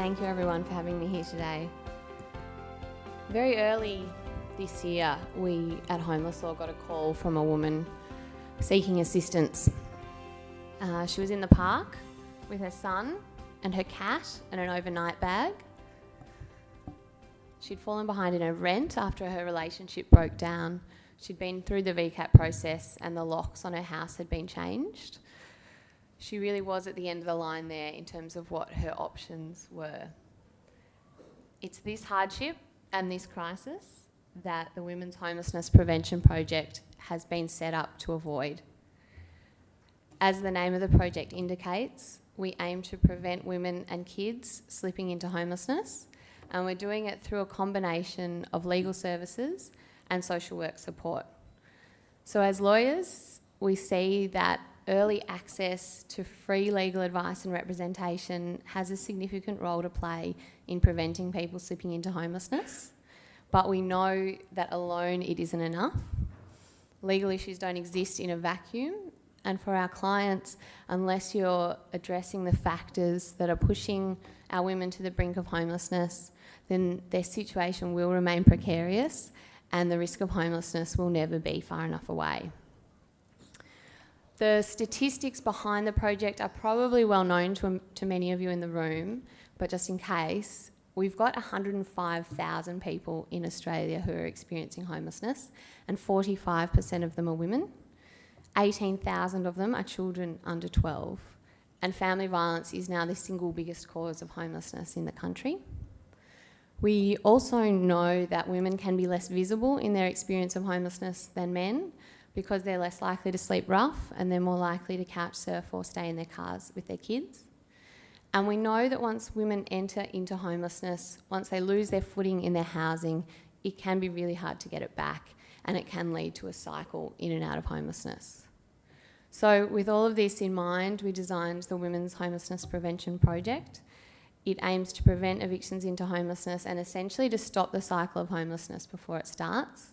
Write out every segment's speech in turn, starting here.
thank you everyone for having me here today. Very early this year, we at Homeless Law got a call from a woman seeking assistance. She was in the park with her son and her cat and an overnight bag. She'd fallen behind in her rent after her relationship broke down. She'd been through the VCAT process and the locks on her house had been changed. She really was at the end of the line there in terms of what her options were. It's this hardship and this crisis that the Women's Homelessness Prevention Project has been set up to avoid. As the name of the project indicates, we aim to prevent women and kids slipping into homelessness, and we're doing it through a combination of legal services and social work support. So as lawyers, we see that early access to free legal advice and representation has a significant role to play in preventing people slipping into homelessness, but we know that alone it isn't enough. Legal issues don't exist in a vacuum, and for our clients, unless you're addressing the factors that are pushing our women to the brink of homelessness, then their situation will remain precarious and the risk of homelessness will never be far enough away. The statistics behind the project are probably well known to many of you in the room, but just in case, we've got 105,000 people in Australia who are experiencing homelessness, and 45% of them are women. 18,000 of them are children under 12, and family violence is now the single biggest cause of homelessness in the country. We also know that women can be less visible in their experience of homelessness than men because they're less likely to sleep rough and they're more likely to couch surf or stay in their cars with their kids. And we know that once women enter into homelessness, once they lose their footing in their housing, it can be really hard to get it back, and it can lead to a cycle in and out of homelessness. So with all of this in mind, we designed the Women's Homelessness Prevention Project. It aims to prevent evictions into homelessness and essentially to stop the cycle of homelessness before it starts.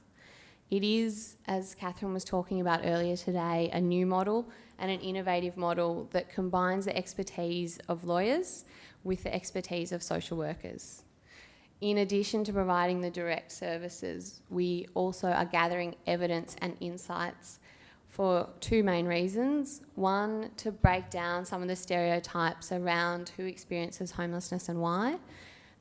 It is, as Catherine was talking about earlier today, a new model and an innovative model that combines the expertise of lawyers with the expertise of social workers. In addition to providing the direct services, we also are gathering evidence and insights for two main reasons. One, to break down some of the stereotypes around who experiences homelessness and why.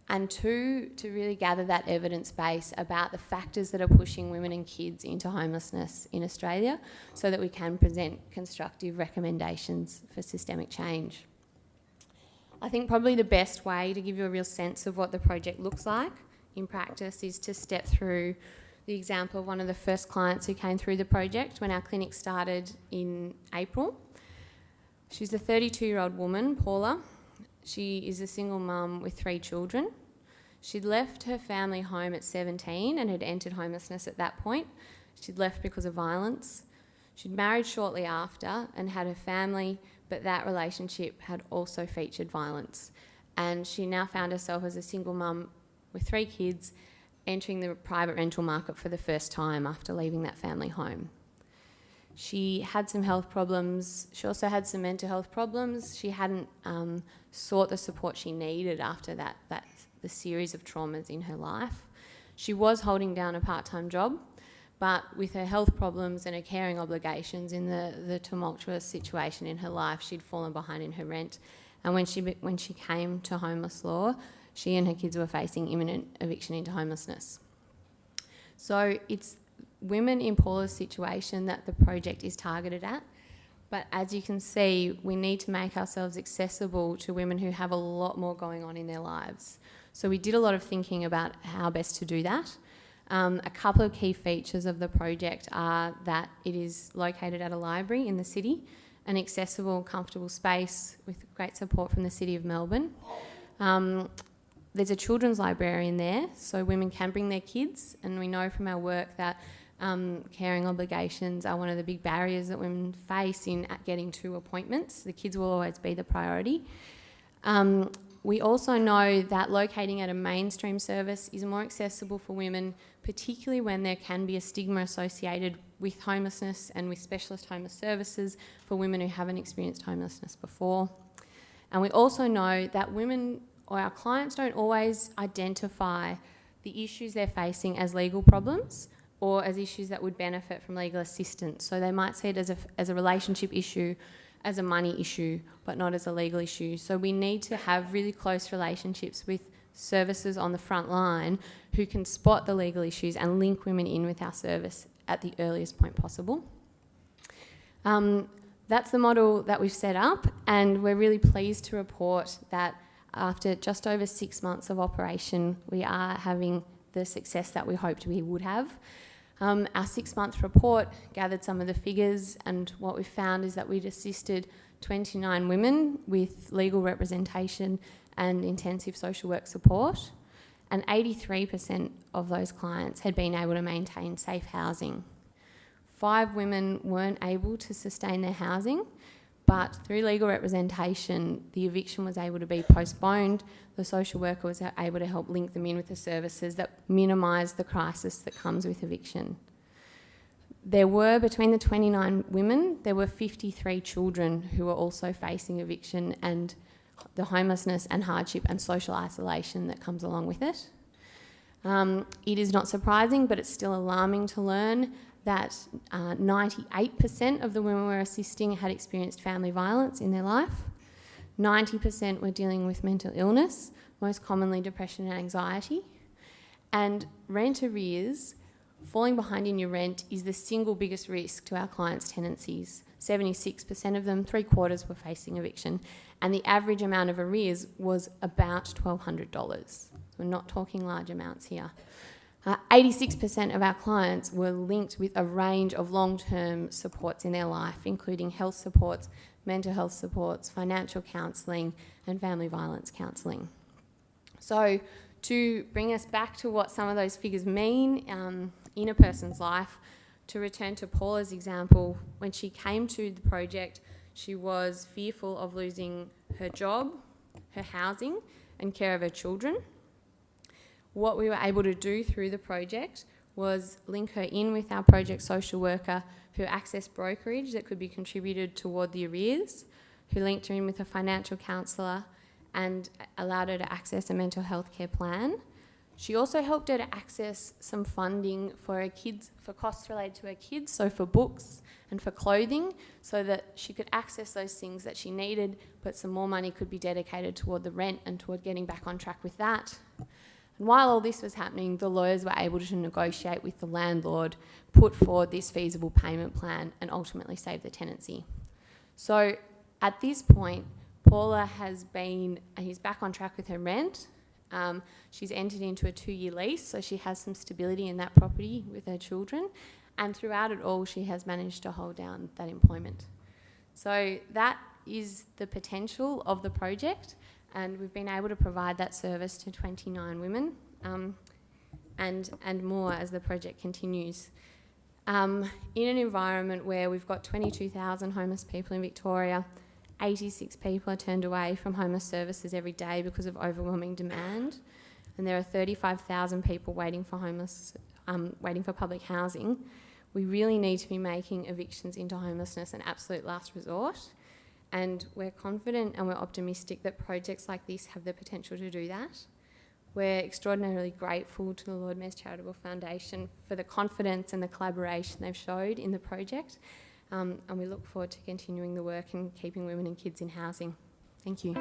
And two, to really gather that evidence base about the factors that are pushing women and kids into homelessness in Australia so that we can present constructive recommendations for systemic change. I think probably the best way to give you a real sense of what the project looks like in practice is to step through the example of one of the first clients who came through the project when our clinic started in April. She's a 32-year-old woman, Paula. She is a single mum with 3 children. She'd left her family home at 17 and had entered homelessness at that point. She'd left because of violence. She'd married shortly after and had a family, but that relationship had also featured violence. And she now found herself as a single mum with 3 kids entering the private rental market for the first time after leaving that family home. She had some health problems. She also had some mental health problems. She hadn't sought the support she needed after the series of traumas in her life. She was holding down a part-time job, but with her health problems and her caring obligations in the tumultuous situation in her life, she'd fallen behind in her rent. And when she came to Homeless Law, she and her kids were facing imminent eviction into homelessness. So it's women in Paula's situation that the project is targeted at. But as you can see, we need to make ourselves accessible to women who have a lot more going on in their lives. So we did a lot of thinking about how best to do that. A couple of key features of the project are that it is located at a library in the city, an accessible, comfortable space with great support from the City of Melbourne. There's a children's librarian there, so women can bring their kids, and we know from our work that caring obligations are one of the big barriers that women face in getting to appointments. The kids will always be the priority. We also know that locating at a mainstream service is more accessible for women, particularly when there can be a stigma associated with homelessness and with specialist homeless services for women who haven't experienced homelessness before. And we also know that women or our clients don't always identify the issues they're facing as legal problems or as issues that would benefit from legal assistance. So they might see it as a relationship issue, as a money issue, but not as a legal issue. So we need to have really close relationships with services on the front line who can spot the legal issues and link women in with our service at the earliest point possible. That's the model that we've set up, and we're really pleased to report that after just over 6 months of operation, we are having the success that we hoped we would have. Our 6-month report gathered some of the figures, and what we found is that we'd assisted 29 women with legal representation and intensive social work support, and 83% of those clients had been able to maintain safe housing. 5 women weren't able to sustain their housing, but through legal representation, the eviction was able to be postponed. The social worker was able to help link them in with the services that minimise the crisis that comes with eviction. There were, between the 29 women, there were 53 children who were also facing eviction and the homelessness and hardship and social isolation that comes along with it. It is not surprising, but it's still alarming to learn that 98% of the women we're assisting had experienced family violence in their life. 90% were dealing with mental illness, most commonly depression and anxiety. And rent arrears, falling behind in your rent, is the single biggest risk to our clients' tenancies. 76% of them, 3/4, were facing eviction. And the average amount of arrears was about $1,200. We're not talking large amounts here. 86% of our clients were linked with a range of long-term supports in their life, including health supports, mental health supports, financial counselling, and family violence counselling. So to bring us back to what some of those figures mean in a person's life, to return to Paula's example, when she came to the project, she was fearful of losing her job, her housing, and care of her children. What we were able to do through the project was link her in with our project social worker who accessed brokerage that could be contributed toward the arrears, who linked her in with a financial counsellor and allowed her to access a mental health care plan. She also helped her to access some funding for her kids, for costs related to her kids, so for books and for clothing, so that she could access those things that she needed, but some more money could be dedicated toward the rent and toward getting back on track with that. And while all this was happening, the lawyers were able to negotiate with the landlord, put forward this feasible payment plan, and ultimately save the tenancy. So at this point, Paula is back on track with her rent. She's entered into a 2-year lease, so she has some stability in that property with her children. And throughout it all, she has managed to hold down that employment. So that is the potential of the project. And we've been able to provide that service to 29 women and more as the project continues. In an environment where we've got 22,000 homeless people in Victoria, 86 people are turned away from homeless services every day because of overwhelming demand, and there are 35,000 people waiting for public housing, we really need to be making evictions into homelessness an absolute last resort. And we're confident and we're optimistic that projects like this have the potential to do that. We're extraordinarily grateful to the Lord Mayor's Charitable Foundation for the confidence and the collaboration they've showed in the project. And we look forward to continuing the work and keeping women and kids in housing. Thank you.